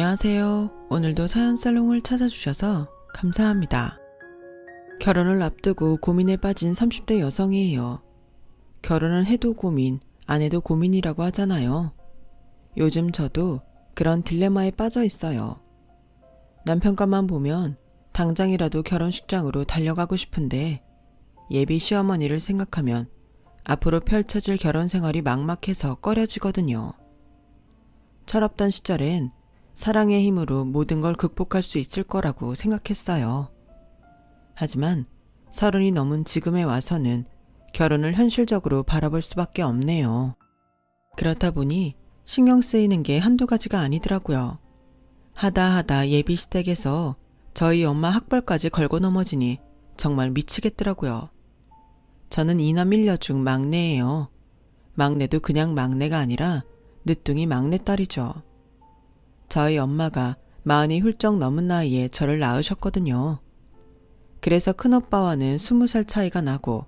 안녕하세요. 오늘도 사연살롱을 찾아주셔서 감사합니다. 결혼을 앞두고 고민에 빠진 30대 여성이에요. 결혼은 해도 고민, 안 해도 고민이라고 하잖아요. 요즘 저도 그런 딜레마에 빠져 있어요. 남편과만 보면 당장이라도 결혼식장으로 달려가고 싶은데 예비 시어머니를 생각하면 앞으로 펼쳐질 결혼 생활이 막막해서 꺼려지거든요. 철없던 시절엔 사랑의 힘으로 모든 걸 극복할 수 있을 거라고 생각했어요. 하지만 30이 넘은 지금에 와서는 결혼을 현실적으로 바라볼 수밖에 없네요. 그렇다 보니 신경 쓰이는 게 한두 가지가 아니더라고요. 하다 예비 시댁에서 저희 엄마 학벌까지 걸고 넘어지니 정말 미치겠더라고요. 저는 이남 일녀 중 막내예요. 막내도 그냥 막내가 아니라 늦둥이 막내딸이죠. 저희 엄마가 40이 훌쩍 넘은 나이에 저를 낳으셨거든요. 그래서 큰오빠와는 20살 차이가 나고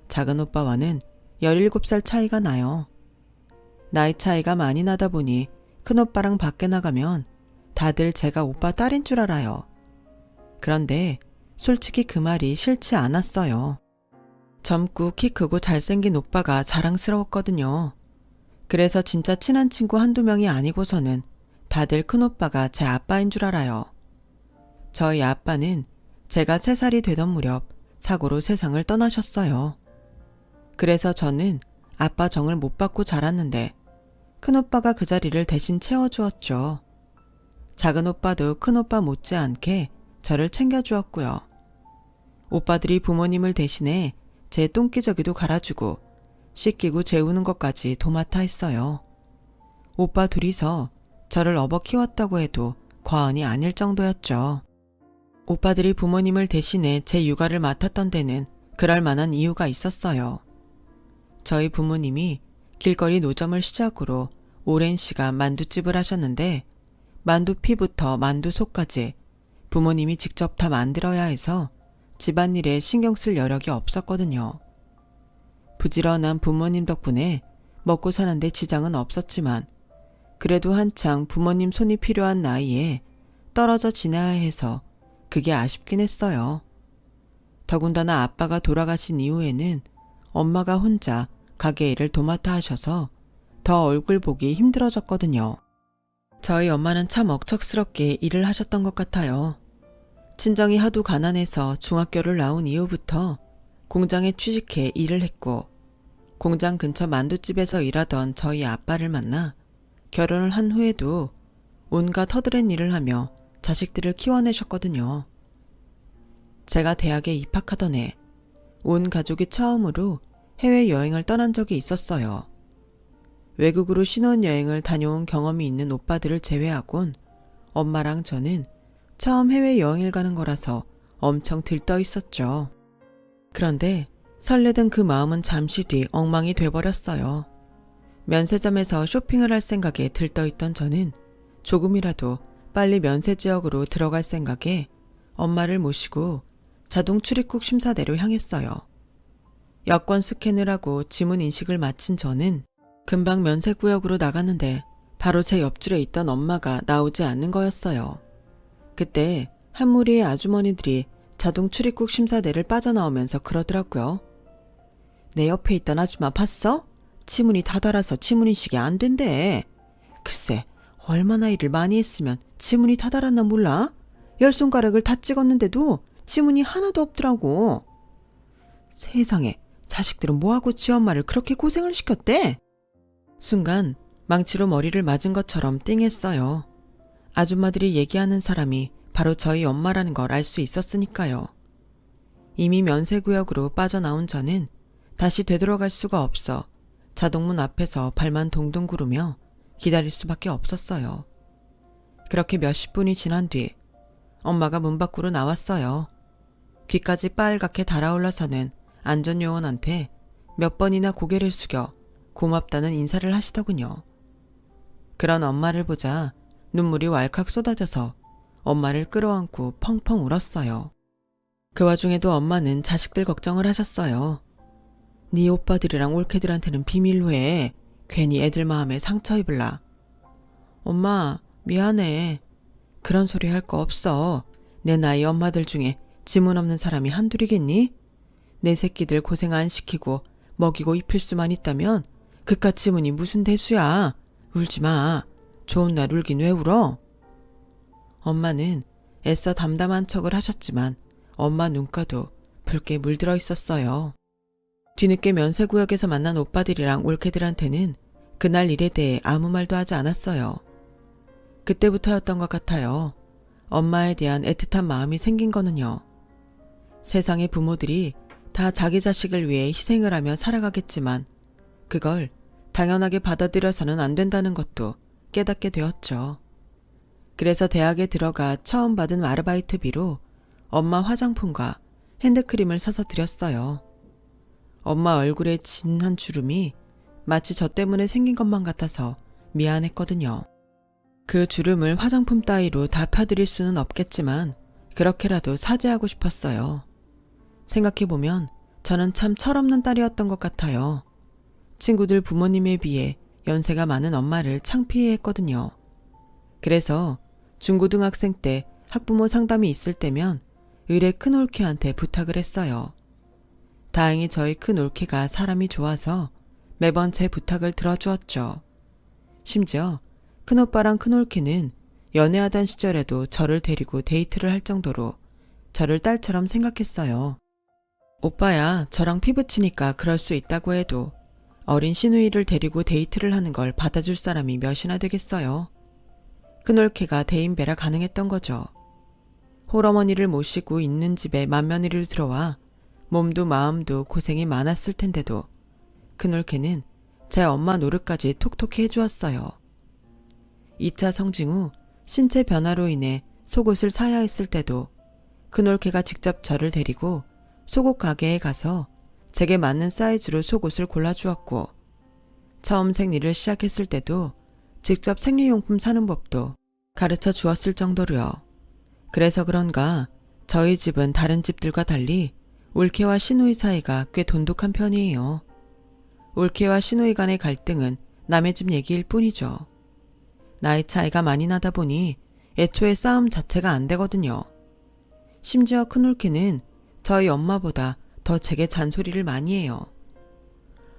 작은 오빠와는 17살 차이가 나요. 나이 차이가 많이 나다 보니 큰오빠랑 밖에 나가면 다들 제가 오빠 딸인 줄 알아요. 그런데 솔직히 그 말이 싫지 않았어요. 젊고 키 크고 잘생긴 오빠가 자랑스러웠거든요. 그래서 진짜 친한 친구 한두 명이 아니고서는 다들 큰오빠가 제 아빠인 줄 알아요. 저희 아빠는 제가 3살이 되던 무렵 사고로 세상을 떠나셨어요. 그래서 저는 아빠 정을 못 받고 자랐는데 큰오빠가 그 자리를 대신 채워주었죠. 작은 오빠도 큰오빠 못지않게 저를 챙겨주었고요. 오빠들이 부모님을 대신해 제 똥기저귀도 갈아주고 씻기고 재우는 것까지 도맡아 했어요. 오빠 둘이서 저를 업어 키웠다고 해도 과언이 아닐 정도였죠. 오빠들이 부모님을 대신해 제 육아를 맡았던 데는 그럴 만한 이유가 있었어요. 저희 부모님이 길거리 노점을 시작으로 오랜 시간 만두집을 하셨는데 만두 피부터 만두 속까지 부모님이 직접 다 만들어야 해서 집안일에 신경 쓸 여력이 없었거든요. 부지런한 부모님 덕분에 먹고 사는데 지장은 없었지만 그래도 한창 부모님 손이 필요한 나이에 떨어져 지내야 해서 그게 아쉽긴 했어요. 더군다나 아빠가 돌아가신 이후에는 엄마가 혼자 가게 일을 도맡아 하셔서 더 얼굴 보기 힘들어졌거든요. 저희 엄마는 참 억척스럽게 일을 하셨던 것 같아요. 친정이 하도 가난해서 중학교를 나온 이후부터 공장에 취직해 일을 했고 공장 근처 만두집에서 일하던 저희 아빠를 만나 결혼을 한 후에도 온갖 허드렛 일을 하며 자식들을 키워내셨거든요. 제가 대학에 입학하던 해 온 가족이 처음으로 해외여행을 떠난 적이 있었어요. 외국으로 신혼여행을 다녀온 경험이 있는 오빠들을 제외하곤 엄마랑 저는 처음 해외여행을 가는 거라서 엄청 들떠 있었죠. 그런데 설레던 그 마음은 잠시 뒤 엉망이 돼버렸어요. 면세점에서 쇼핑을 할 생각에 들떠있던 저는 조금이라도 빨리 면세지역으로 들어갈 생각에 엄마를 모시고 자동 출입국 심사대로 향했어요. 여권 스캔을 하고 지문 인식을 마친 저는 금방 면세구역으로 나갔는데 바로 제 옆줄에 있던 엄마가 나오지 않는 거였어요. 그때 한 무리의 아주머니들이 자동 출입국 심사대를 빠져나오면서 그러더라고요. 내 옆에 있던 아줌마 봤어? 지문이 다 달아서 지문 인식이 안 된대. 글쎄 얼마나 일을 많이 했으면 지문이 다 달았나 몰라? 10손가락을 다 찍었는데도 지문이 하나도 없더라고. 세상에 자식들은 뭐하고 지 엄마를 그렇게 고생을 시켰대? 순간 망치로 머리를 맞은 것처럼 띵했어요. 아줌마들이 얘기하는 사람이 바로 저희 엄마라는 걸 알 수 있었으니까요. 이미 면세구역으로 빠져나온 저는 다시 되돌아갈 수가 없어 자동문 앞에서 발만 동동 구르며 기다릴 수밖에 없었어요. 그렇게 몇십 분이 지난 뒤 엄마가 문 밖으로 나왔어요. 귀까지 빨갛게 달아올라서는 안전요원한테 몇 번이나 고개를 숙여 고맙다는 인사를 하시더군요. 그런 엄마를 보자 눈물이 왈칵 쏟아져서 엄마를 끌어안고 펑펑 울었어요. 그 와중에도 엄마는 자식들 걱정을 하셨어요. 네 오빠들이랑 올케들한테는 비밀로 해. 괜히 애들 마음에 상처 입을라. 엄마 미안해. 그런 소리 할 거 없어. 내 나이 엄마들 중에 지문 없는 사람이 한둘이겠니? 내 새끼들 고생 안 시키고 먹이고 입힐 수만 있다면 그깟 지문이 무슨 대수야. 울지 마. 좋은 날 울긴 왜 울어? 엄마는 애써 담담한 척을 하셨지만 엄마 눈가도 붉게 물들어 있었어요. 뒤늦게 면세구역에서 만난 오빠들이랑 올케들한테는 그날 일에 대해 아무 말도 하지 않았어요. 그때부터였던 것 같아요. 엄마에 대한 애틋한 마음이 생긴 거는요. 세상의 부모들이 다 자기 자식을 위해 희생을 하며 살아가겠지만 그걸 당연하게 받아들여서는 안 된다는 것도 깨닫게 되었죠. 그래서 대학에 들어가 처음 받은 아르바이트비로 엄마 화장품과 핸드크림을 사서 드렸어요. 엄마 얼굴에 진 한 주름이 마치 저 때문에 생긴 것만 같아서 미안했거든요. 그 주름을 화장품 따위로 다 펴드릴 수는 없겠지만 그렇게라도 사죄하고 싶었어요. 생각해보면 저는 참 철없는 딸이었던 것 같아요. 친구들 부모님에 비해 연세가 많은 엄마를 창피해했거든요. 그래서 중고등학생 때 학부모 상담이 있을 때면 의뢰 큰올케한테 부탁을 했어요. 다행히 저희 큰올케가 사람이 좋아서 매번 제 부탁을 들어주었죠. 심지어 큰오빠랑 큰올케는 연애하던 시절에도 저를 데리고 데이트를 할 정도로 저를 딸처럼 생각했어요. 오빠야 저랑 피부치니까 그럴 수 있다고 해도 어린 시누이를 데리고 데이트를 하는 걸 받아줄 사람이 몇이나 되겠어요. 큰올케가 대인배라 가능했던 거죠. 홀어머니를 모시고 있는 집에 맏며느리로 들어와 몸도 마음도 고생이 많았을 텐데도 큰올케는 제 엄마 노릇까지 톡톡히 해주었어요. 2차 성징 후 신체 변화로 인해 속옷을 사야 했을 때도 큰올케가 직접 저를 데리고 속옷 가게에 가서 제게 맞는 사이즈로 속옷을 골라주었고 처음 생리를 시작했을 때도 직접 생리용품 사는 법도 가르쳐 주었을 정도로요. 그래서 그런가 저희 집은 다른 집들과 달리 올케와 시누이 사이가 꽤 돈독한 편이에요. 올케와 시누이 간의 갈등은 남의 집 얘기일 뿐이죠. 나이 차이가 많이 나다 보니 애초에 싸움 자체가 안 되거든요. 심지어 큰올케는 저희 엄마보다 더 제게 잔소리를 많이 해요.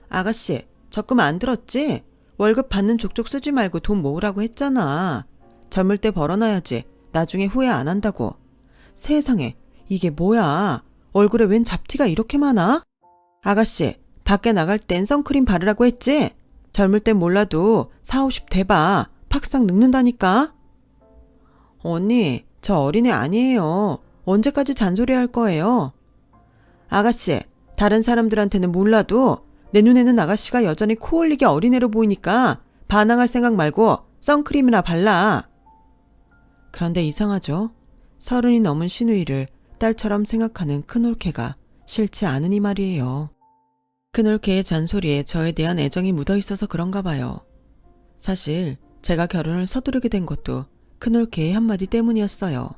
아가씨, 적금 안 들었지? 월급 받는 족족 쓰지 말고 돈 모으라고 했잖아. 젊을 때 벌어놔야지. 나중에 후회 안 한다고. 세상에, 이게 뭐야? 얼굴에 웬 잡티가 이렇게 많아? 아가씨, 밖에 나갈 땐 선크림 바르라고 했지? 젊을 땐 몰라도 40, 50 돼봐. 팍싹 늙는다니까? 언니, 저 어린애 아니에요. 언제까지 잔소리 할 거예요? 아가씨, 다른 사람들한테는 몰라도 내 눈에는 아가씨가 여전히 코 올리게 어린애로 보이니까 반항할 생각 말고 선크림이나 발라. 그런데 이상하죠? 30이 넘은 시누이를 딸처럼 생각하는 큰올케가 싫지 않으니 말이에요. 큰올케의 잔소리에 저에 대한 애정이 묻어있어서 그런가 봐요. 사실 제가 결혼을 서두르게 된 것도 큰올케의 한마디 때문이었어요.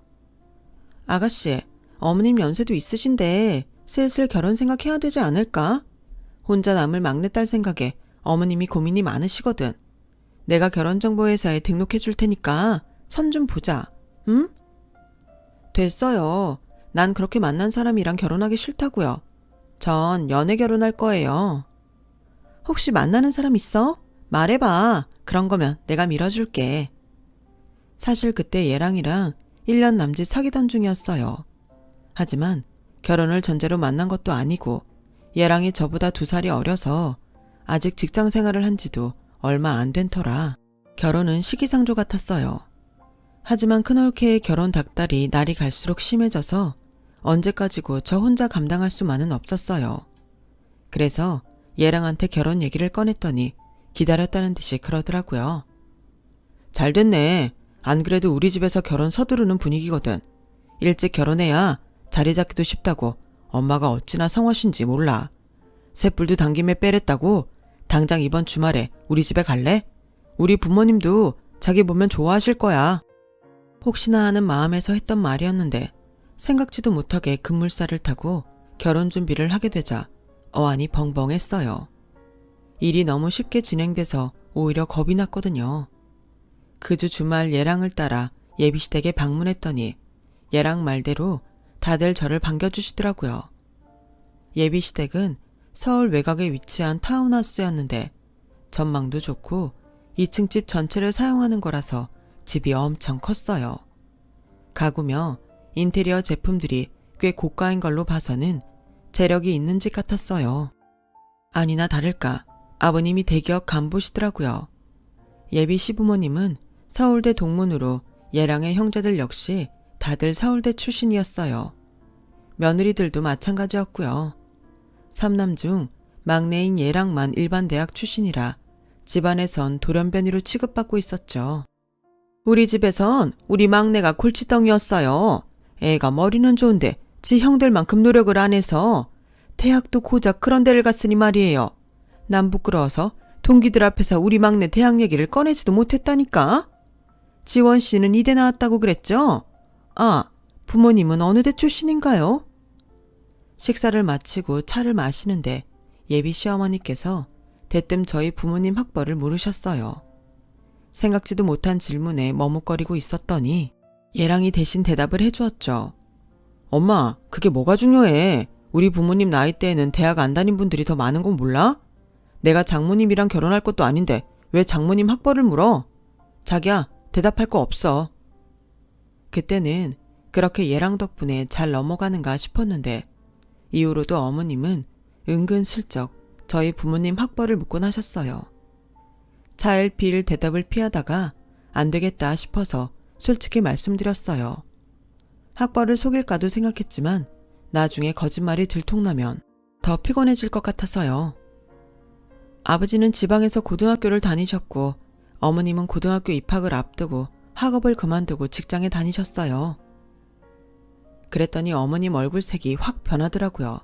아가씨, 어머님 연세도 있으신데 슬슬 결혼 생각해야 되지 않을까? 혼자 남을 막내딸 생각에 어머님이 고민이 많으시거든. 내가 결혼정보회사에 등록해 줄 테니까 선 좀 보자. 응? 됐어요. 난 그렇게 만난 사람이랑 결혼하기 싫다고요. 전 연애 결혼할 거예요. 혹시 만나는 사람 있어? 말해봐. 그런 거면 내가 밀어줄게. 사실 그때 얘랑이랑 1년 남짓 사귀던 중이었어요. 하지만 결혼을 전제로 만난 것도 아니고 얘랑이 저보다 2살이 어려서 아직 직장 생활을 한 지도 얼마 안 된 터라 결혼은 시기상조 같았어요. 하지만 큰올케의 결혼 닥달이 날이 갈수록 심해져서 언제까지고 저 혼자 감당할 수만은 없었어요. 그래서 얘랑한테 결혼 얘기를 꺼냈더니 기다렸다는 듯이 그러더라고요. 잘 됐네. 안 그래도 우리 집에서 결혼 서두르는 분위기거든. 일찍 결혼해야 자리 잡기도 쉽다고 엄마가 어찌나 성화신지 몰라. 쇳불도 당김에 빼랬다고 당장 이번 주말에 우리 집에 갈래? 우리 부모님도 자기 보면 좋아하실 거야. 혹시나 하는 마음에서 했던 말이었는데 생각지도 못하게 급물살을 타고 결혼 준비를 하게 되자 어안이 벙벙했어요. 일이 너무 쉽게 진행돼서 오히려 겁이 났거든요. 그 주 주말 얘랑을 따라 예비시댁에 방문했더니 얘랑 말대로 다들 저를 반겨주시더라고요. 예비시댁은 서울 외곽에 위치한 타운하우스였는데 전망도 좋고 2층 집 전체를 사용하는 거라서 집이 엄청 컸어요. 가구며 인테리어 제품들이 꽤 고가인 걸로 봐서는 재력이 있는 집 같았어요. 아니나 다를까 아버님이 대기업 간부시더라고요. 예비 시부모님은 서울대 동문으로 얘랑의 형제들 역시 다들 서울대 출신이었어요. 며느리들도 마찬가지였고요. 3남 중 막내인 얘랑만 일반 대학 출신이라 집안에선 돌연변이로 취급받고 있었죠. 우리 집에선 우리 막내가 골칫덩이였어요. 애가 머리는 좋은데 지 형들만큼 노력을 안 해서 대학도 고작 그런 데를 갔으니 말이에요. 남 부끄러워서 동기들 앞에서 우리 막내 대학 얘기를 꺼내지도 못했다니까. 지원 씨는 이대 나왔다고 그랬죠? 아, 부모님은 어느 대 출신인가요? 식사를 마치고 차를 마시는데 예비 시어머니께서 대뜸 저희 부모님 학벌을 물으셨어요. 생각지도 못한 질문에 머뭇거리고 있었더니 얘랑이 대신 대답을 해주었죠. 엄마, 그게 뭐가 중요해? 우리 부모님 나이대에는 대학 안 다닌 분들이 더 많은 건 몰라? 내가 장모님이랑 결혼할 것도 아닌데 왜 장모님 학벌을 물어? 자기야, 대답할 거 없어. 그때는 그렇게 얘랑 덕분에 잘 넘어가는가 싶었는데 이후로도 어머님은 은근슬쩍 저희 부모님 학벌을 묻곤 하셨어요. 차일피일 대답을 피하다가 안 되겠다 싶어서 솔직히 말씀드렸어요. 학벌을 속일까도 생각했지만 나중에 거짓말이 들통나면 더 피곤해질 것 같아서요. 아버지는 지방에서 고등학교를 다니셨고 어머님은 고등학교 입학을 앞두고 학업을 그만두고 직장에 다니셨어요. 그랬더니 어머님 얼굴색이 확 변하더라고요.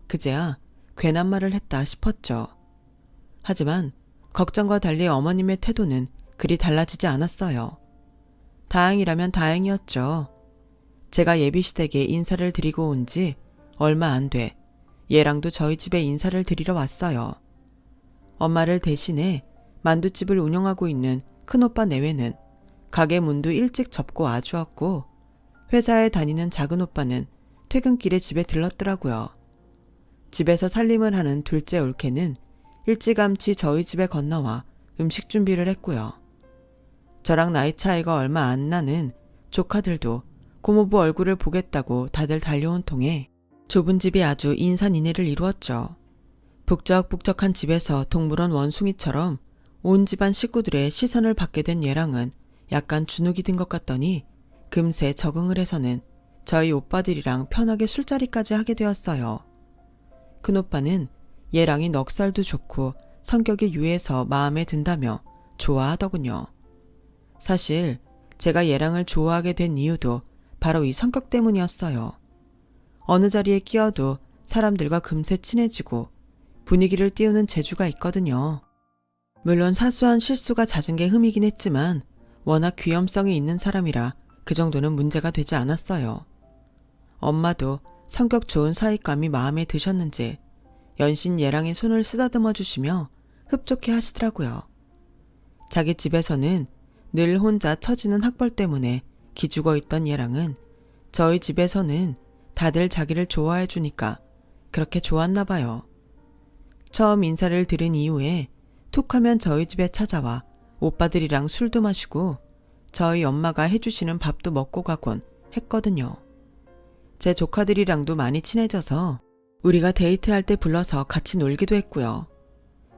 그제야 괜한 말을 했다 싶었죠. 하지만 걱정과 달리 어머님의 태도는 그리 달라지지 않았어요. 다행이라면 다행이었죠. 제가 예비시댁에 인사를 드리고 온 지 얼마 안 돼 얘랑도 저희 집에 인사를 드리러 왔어요. 엄마를 대신해 만두집을 운영하고 있는 큰오빠 내외는 가게 문도 일찍 접고 와주었고 회사에 다니는 작은 오빠는 퇴근길에 집에 들렀더라고요. 집에서 살림을 하는 둘째 올케는 일찌감치 저희 집에 건너와 음식 준비를 했고요. 저랑 나이 차이가 얼마 안 나는 조카들도 고모부 얼굴을 보겠다고 다들 달려온 통에 좁은 집이 아주 인산인해를 이루었죠. 북적북적한 집에서 동물원 원숭이처럼 온 집안 식구들의 시선을 받게 된 얘랑은 약간 주눅이 든 것 같더니 금세 적응을 해서는 저희 오빠들이랑 편하게 술자리까지 하게 되었어요. 큰오빠는 얘랑이 넉살도 좋고 성격이 유해서 마음에 든다며 좋아하더군요. 사실 제가 얘랑을 좋아하게 된 이유도 바로 이 성격 때문이었어요. 어느 자리에 끼어도 사람들과 금세 친해지고 분위기를 띄우는 재주가 있거든요. 물론 사소한 실수가 잦은 게 흠이긴 했지만 워낙 귀염성이 있는 사람이라 그 정도는 문제가 되지 않았어요. 엄마도 성격 좋은 사윗감이 마음에 드셨는지 연신 얘랑의 손을 쓰다듬어 주시며 흡족해 하시더라고요. 자기 집에서는 늘 혼자 처지는 학벌 때문에 기죽어 있던 얘랑은 저희 집에서는 다들 자기를 좋아해 주니까 그렇게 좋았나 봐요. 처음 인사를 들은 이후에 툭 하면 저희 집에 찾아와 오빠들이랑 술도 마시고 저희 엄마가 해주시는 밥도 먹고 가곤 했거든요. 제 조카들이랑도 많이 친해져서 우리가 데이트할 때 불러서 같이 놀기도 했고요.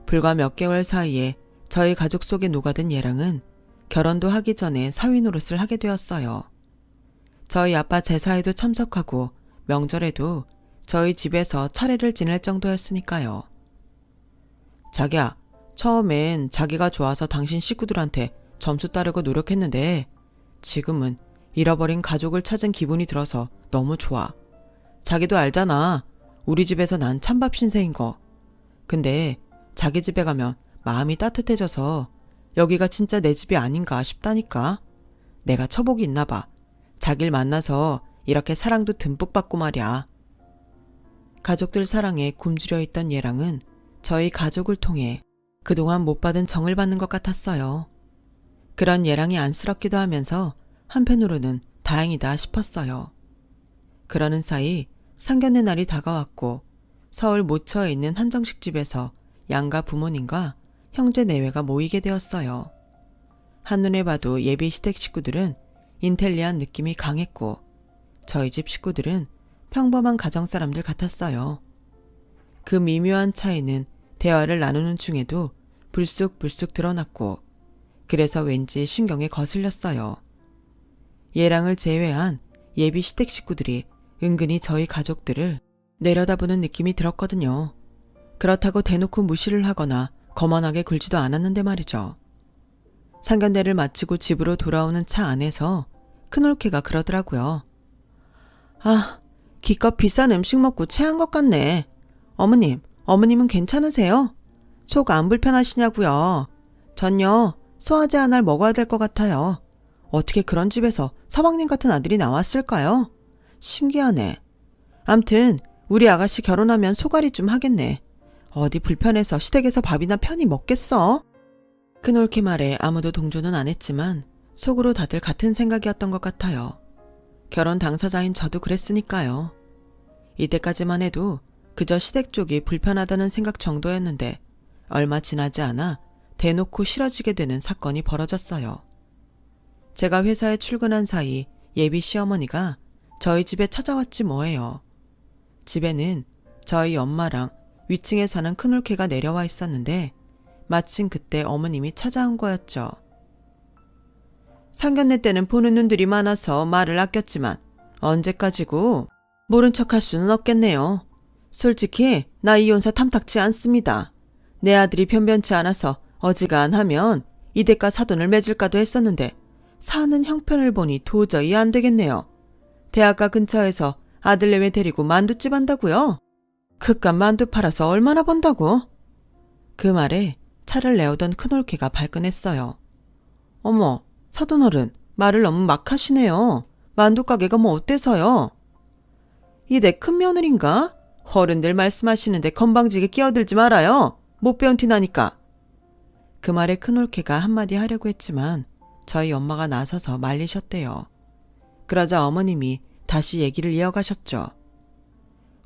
불과 몇 개월 사이에 저희 가족 속에 녹아든 얘랑은 결혼도 하기 전에 사위 노릇을 하게 되었어요. 저희 아빠 제사에도 참석하고 명절에도 저희 집에서 차례를 지낼 정도였으니까요. 자기야, 처음엔 자기가 좋아서 당신 식구들한테 점수 따르고 노력했는데 지금은 잃어버린 가족을 찾은 기분이 들어서 너무 좋아. 자기도 알잖아. 우리 집에서 난 찬밥 신세인 거. 근데 자기 집에 가면 마음이 따뜻해져서 여기가 진짜 내 집이 아닌가 싶다니까. 내가 처복이 있나 봐. 자기를 만나서 이렇게 사랑도 듬뿍 받고 말이야. 가족들 사랑에 굶주려 있던 얘랑은 저희 가족을 통해 그동안 못 받은 정을 받는 것 같았어요. 그런 얘랑이 안쓰럽기도 하면서 한편으로는 다행이다 싶었어요. 그러는 사이 상견례 날이 다가왔고 서울 모처에 있는 한정식집에서 양가 부모님과 형제 내외가 모이게 되었어요. 한눈에 봐도 예비 시댁 식구들은 인텔리한 느낌이 강했고 저희 집 식구들은 평범한 가정 사람들 같았어요. 그 미묘한 차이는 대화를 나누는 중에도 불쑥불쑥 드러났고 그래서 왠지 신경에 거슬렸어요. 예랑을 제외한 예비 시댁 식구들이 은근히 저희 가족들을 내려다보는 느낌이 들었거든요. 그렇다고 대놓고 무시를 하거나 거만하게 굴지도 않았는데 말이죠. 상견례를 마치고 집으로 돌아오는 차 안에서 큰올케가 그러더라고요. 아, 기껏 비싼 음식 먹고 체한 것 같네. 어머님은 괜찮으세요? 속 안 불편하시냐고요? 전요, 소화제 하나를 먹어야 될 것 같아요. 어떻게 그런 집에서 서방님 같은 아들이 나왔을까요? 신기하네. 암튼 우리 아가씨 결혼하면 소갈이 좀 하겠네. 어디 불편해서 시댁에서 밥이나 편히 먹겠어? 큰올케 말에 아무도 동조는 안 했지만 속으로 다들 같은 생각이었던 것 같아요. 결혼 당사자인 저도 그랬으니까요. 이때까지만 해도 그저 시댁 쪽이 불편하다는 생각 정도였는데 얼마 지나지 않아 대놓고 싫어지게 되는 사건이 벌어졌어요. 제가 회사에 출근한 사이 예비 시어머니가 저희 집에 찾아왔지 뭐예요. 집에는 저희 엄마랑 위층에 사는 큰올케가 내려와 있었는데 마침 그때 어머님이 찾아온 거였죠. 상견례 때는 보는 눈들이 많아서 말을 아꼈지만 언제까지고 모른 척할 수는 없겠네요. 솔직히 나 이혼사 탐탁치 않습니다. 내 아들이 변변치 않아서 어지간하면 이대가 사돈을 맺을까도 했었는데 사는 형편을 보니 도저히 안 되겠네요. 대학가 근처에서 아들내외 데리고 만두집 한다고요? 그깟 만두 팔아서 얼마나 번다고? 그 말에 차를 내오던 큰올케가 발끈했어요. 어머, 사돈어른, 말을 너무 막 하시네요. 만두 가게가 뭐 어때서요? 이 내 큰 며느린가? 어른들 말씀하시는데 건방지게 끼어들지 말아요. 못 배운 티 나니까. 그 말에 큰올케가 한마디 하려고 했지만 저희 엄마가 나서서 말리셨대요. 그러자 어머님이 다시 얘기를 이어가셨죠.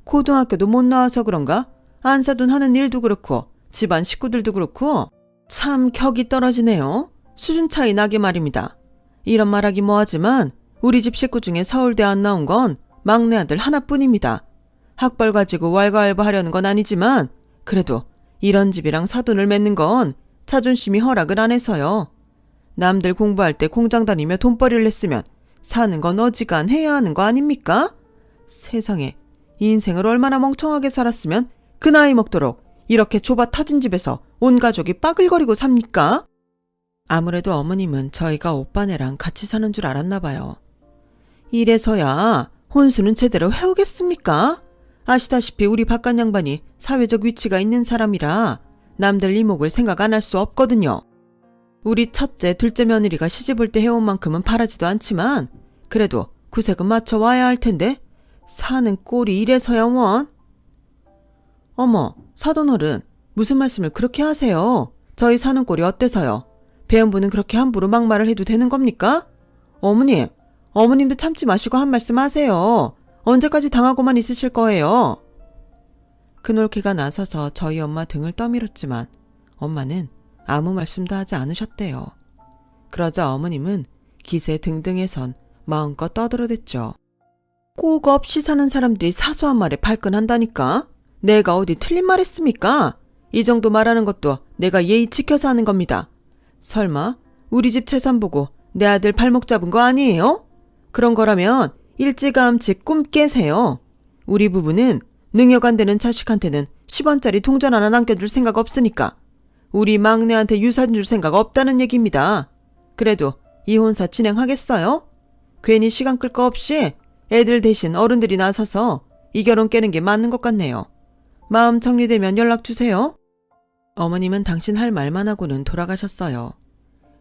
고등학교도 못 나와서 그런가? 안사돈 하는 일도 그렇고 집안 식구들도 그렇고 참 격이 떨어지네요. 수준 차이 나게 말입니다. 이런 말하기 뭐하지만 우리 집 식구 중에 서울대 안 나온 건 막내 아들 하나뿐입니다. 학벌 가지고 왈가왈부하려는 건 아니지만 그래도 이런 집이랑 사돈을 맺는 건 자존심이 허락을 안 해서요. 남들 공부할 때 공장 다니며 돈벌이를 했으면 사는 건 어지간해야 하는 거 아닙니까? 세상에, 인생을 얼마나 멍청하게 살았으면 그 나이 먹도록 이렇게 좁아 터진 집에서 온 가족이 빠글거리고 삽니까? 아무래도 어머님은 저희가 오빠네랑 같이 사는 줄 알았나 봐요. 이래서야 혼수는 제대로 해오겠습니까? 아시다시피 우리 바깥 양반이 사회적 위치가 있는 사람이라 남들 이목을 생각 안 할 수 없거든요. 우리 첫째, 둘째 며느리가 시집 올 때 해온 만큼은 바라지도 않지만 그래도 구색은 맞춰와야 할 텐데 사는 꼴이 이래서야 원. 어머, 사돈어른, 무슨 말씀을 그렇게 하세요? 저희 사는 꼴이 어때서요? 배운 분은 그렇게 함부로 막말을 해도 되는 겁니까? 어머님도 참지 마시고 한 말씀 하세요. 언제까지 당하고만 있으실 거예요? 큰올케가 나서서 저희 엄마 등을 떠밀었지만 엄마는 아무 말씀도 하지 않으셨대요. 그러자 어머님은 기세 등등해선 마음껏 떠들어댔죠. 꼭 없이 사는 사람들이 사소한 말에 발끈한다니까? 내가 어디 틀린 말 했습니까? 이 정도 말하는 것도 내가 예의 지켜서 하는 겁니다. 설마 우리 집 재산 보고 내 아들 발목 잡은 거 아니에요? 그런 거라면 일찌감치 꿈 깨세요. 우리 부부는 능력 안 되는 자식한테는 10원짜리 동전 하나 남겨줄 생각 없으니까 우리 막내한테 유산 줄 생각 없다는 얘기입니다. 그래도 이혼사 진행하겠어요? 괜히 시간 끌 거 없이 애들 대신 어른들이 나서서 이 결혼 깨는 게 맞는 것 같네요. 마음 정리되면 연락 주세요. 어머님은 당신 할 말만 하고는 돌아가셨어요.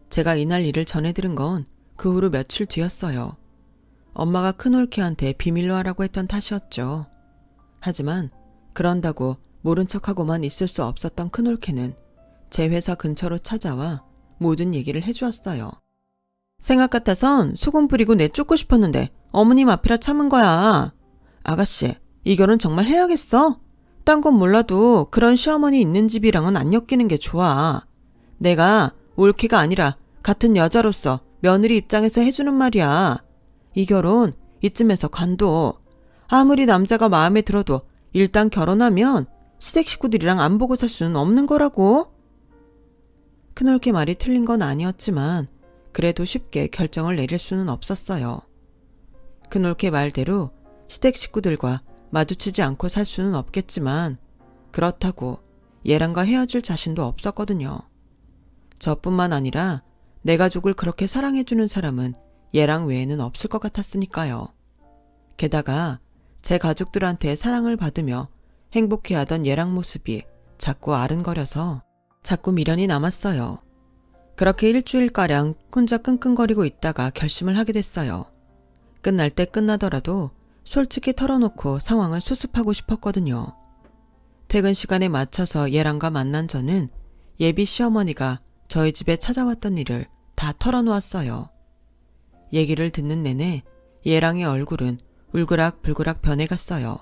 제가 이날 일을 전해들은 건 그 후로 며칠 뒤였어요. 엄마가 큰올케한테 비밀로 하라고 했던 탓이었죠. 하지만 그런다고 모른 척하고만 있을 수 없었던 큰올케는 제 회사 근처로 찾아와 모든 얘기를 해주었어요. 생각 같아선 소금 뿌리고 내쫓고 싶었는데 어머님 앞이라 참은 거야. 아가씨, 이 결혼 정말 해야겠어? 딴 건 몰라도 그런 시어머니 있는 집이랑은 안 엮이는 게 좋아. 내가 올케가 아니라 같은 여자로서 며느리 입장에서 해주는 말이야. 이 결혼 이쯤에서 관둬. 아무리 남자가 마음에 들어도 일단 결혼하면 시댁 식구들이랑 안 보고 살 수는 없는 거라고. 큰올케 말이 틀린 건 아니었지만 그래도 쉽게 결정을 내릴 수는 없었어요. 큰올케 말대로 시댁 식구들과 마주치지 않고 살 수는 없겠지만 그렇다고 얘랑과 헤어질 자신도 없었거든요. 저뿐만 아니라 내 가족을 그렇게 사랑해주는 사람은 얘랑 외에는 없을 것 같았으니까요. 게다가 제 가족들한테 사랑을 받으며 행복해하던 얘랑 모습이 자꾸 아른거려서 자꾸 미련이 남았어요. 그렇게 일주일가량 혼자 끙끙거리고 있다가 결심을 하게 됐어요. 끝날 때 끝나더라도 솔직히 털어놓고 상황을 수습하고 싶었거든요. 퇴근 시간에 맞춰서 얘랑과 만난 저는 예비 시어머니가 저희 집에 찾아왔던 일을 다 털어놓았어요. 얘기를 듣는 내내 얘랑의 얼굴은 울그락불그락 변해갔어요.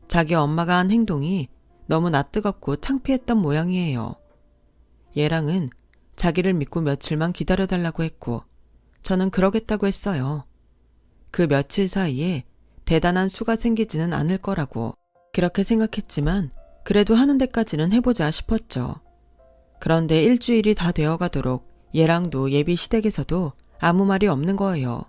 자기 엄마가 한 행동이 너무 낯뜨겁고 창피했던 모양이에요. 얘랑은 자기를 믿고 며칠만 기다려달라고 했고 저는 그러겠다고 했어요. 그 며칠 사이에 대단한 수가 생기지는 않을 거라고 그렇게 생각했지만 그래도 하는 데까지는 해보자 싶었죠. 그런데 일주일이 다 되어가도록 얘랑도 예비 시댁에서도 아무 말이 없는 거예요.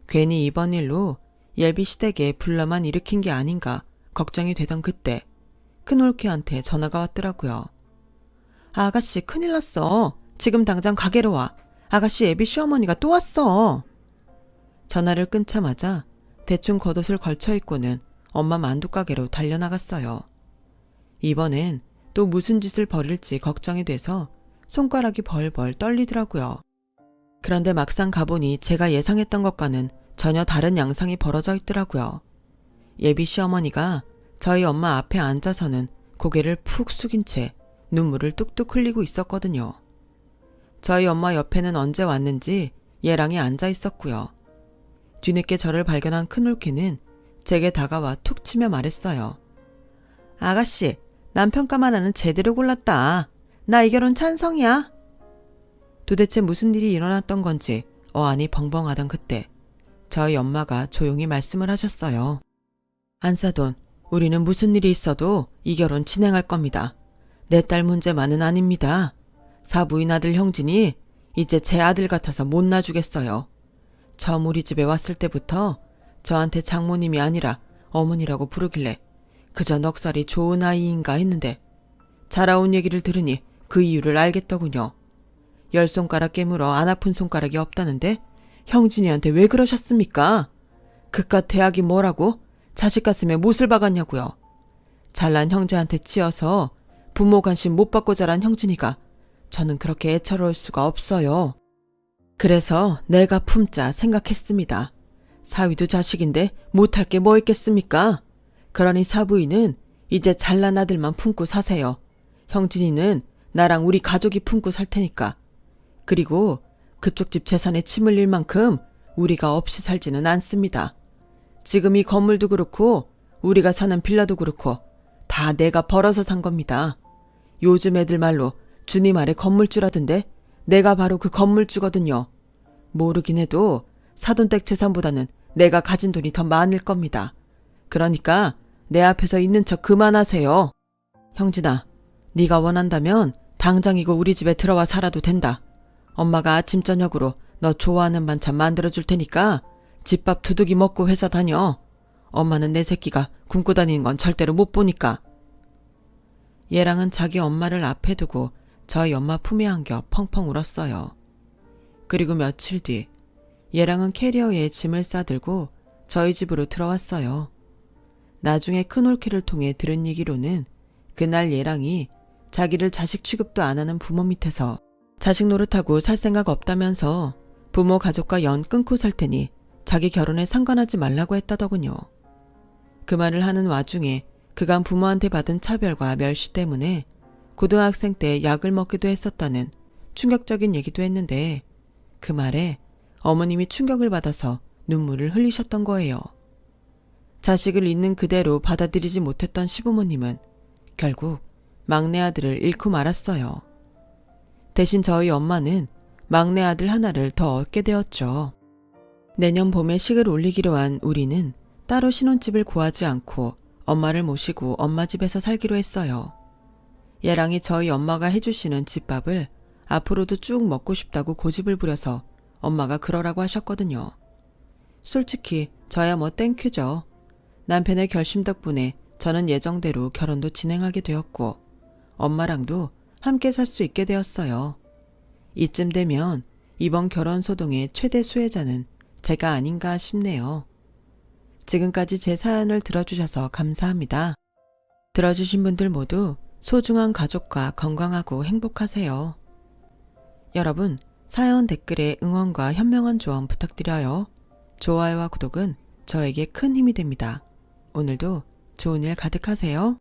괜히 이번 일로 예비 시댁에 분란만 일으킨 게 아닌가 걱정이 되던 그때 큰올케한테 전화가 왔더라고요. 아가씨 큰일 났어. 지금 당장 가게로 와. 아가씨 예비 시어머니가 또 왔어. 전화를 끊자마자 대충 겉옷을 걸쳐 입고는 엄마 만두가게로 달려나갔어요. 이번엔 또 무슨 짓을 벌일지 걱정이 돼서 손가락이 벌벌 떨리더라고요. 그런데 막상 가보니 제가 예상했던 것과는 전혀 다른 양상이 벌어져 있더라고요. 예비 시어머니가 저희 엄마 앞에 앉아서는 고개를 푹 숙인 채 눈물을 뚝뚝 흘리고 있었거든요. 저희 엄마 옆에는 언제 왔는지 얘랑이 앉아 있었고요. 뒤늦게 저를 발견한 큰올케는 제게 다가와 툭 치며 말했어요. 아가씨, 남편감 하나는 제대로 골랐다. 나 이 결혼 찬성이야. 도대체 무슨 일이 일어났던 건지 어안이 벙벙하던 그때 저희 엄마가 조용히 말씀을 하셨어요. 안사돈, 우리는 무슨 일이 있어도 이 결혼 진행할 겁니다. 내 딸 문제만은 아닙니다. 사부인 아들 형진이 이제 제 아들 같아서 못 놔주겠어요. 처음 우리 집에 왔을 때부터 저한테 장모님이 아니라 어머니라고 부르길래 그저 넉살이 좋은 아이인가 했는데 자라온 얘기를 들으니 그 이유를 알겠더군요. 10손가락 깨물어 안 아픈 손가락이 없다는데 형진이한테 왜 그러셨습니까? 그깟 대학이 뭐라고 자식 가슴에 못을 박았냐고요. 잘난 형제한테 치여서 부모 관심 못 받고 자란 형진이가 저는 그렇게 애처로울 수가 없어요. 그래서 내가 품자 생각했습니다. 사위도 자식인데 못할 게 뭐 있겠습니까? 그러니 사부인은 이제 잘난 아들만 품고 사세요. 형진이는 나랑 우리 가족이 품고 살 테니까. 그리고 그쪽 집 재산에 침 흘릴 만큼 우리가 없이 살지는 않습니다. 지금 이 건물도 그렇고 우리가 사는 빌라도 그렇고 다 내가 벌어서 산 겁니다. 요즘 애들 말로 주님 아래 건물주라던데 내가 바로 그 건물주거든요. 모르긴 해도 사돈댁 재산보다는 내가 가진 돈이 더 많을 겁니다. 그러니까 내 앞에서 있는 척 그만하세요. 형진아, 네가 원한다면 당장이고 우리 집에 들어와 살아도 된다. 엄마가 아침 저녁으로 너 좋아하는 반찬 만들어줄 테니까 집밥 두둑이 먹고 회사 다녀. 엄마는 내 새끼가 굶고 다니는 건 절대로 못 보니까. 얘랑은 자기 엄마를 앞에 두고 저희 엄마 품에 안겨 펑펑 울었어요. 그리고 며칠 뒤 얘랑은 캐리어에 짐을 싸들고 저희 집으로 들어왔어요. 나중에 큰올케를 통해 들은 얘기로는 그날 얘랑이 자기를 자식 취급도 안 하는 부모 밑에서 자식 노릇하고 살 생각 없다면서 부모 가족과 연 끊고 살 테니 자기 결혼에 상관하지 말라고 했다더군요. 그 말을 하는 와중에 그간 부모한테 받은 차별과 멸시 때문에 고등학생 때 약을 먹기도 했었다는 충격적인 얘기도 했는데 그 말에 어머님이 충격을 받아서 눈물을 흘리셨던 거예요. 자식을 있는 그대로 받아들이지 못했던 시부모님은 결국 막내 아들을 잃고 말았어요. 대신 저희 엄마는 막내 아들 하나를 더 얻게 되었죠. 내년 봄에 식을 올리기로 한 우리는 따로 신혼집을 구하지 않고 엄마를 모시고 엄마 집에서 살기로 했어요. 얘랑이 저희 엄마가 해주시는 집밥을 앞으로도 쭉 먹고 싶다고 고집을 부려서 엄마가 그러라고 하셨거든요. 솔직히 저야 뭐 땡큐죠. 남편의 결심 덕분에 저는 예정대로 결혼도 진행하게 되었고 엄마랑도 함께 살 수 있게 되었어요. 이쯤 되면 이번 결혼 소동의 최대 수혜자는 제가 아닌가 싶네요. 지금까지 제 사연을 들어주셔서 감사합니다. 들어주신 분들 모두 소중한 가족과 건강하고 행복하세요. 여러분, 사연 댓글에 응원과 현명한 조언 부탁드려요. 좋아요와 구독은 저에게 큰 힘이 됩니다. 오늘도 좋은 일 가득하세요.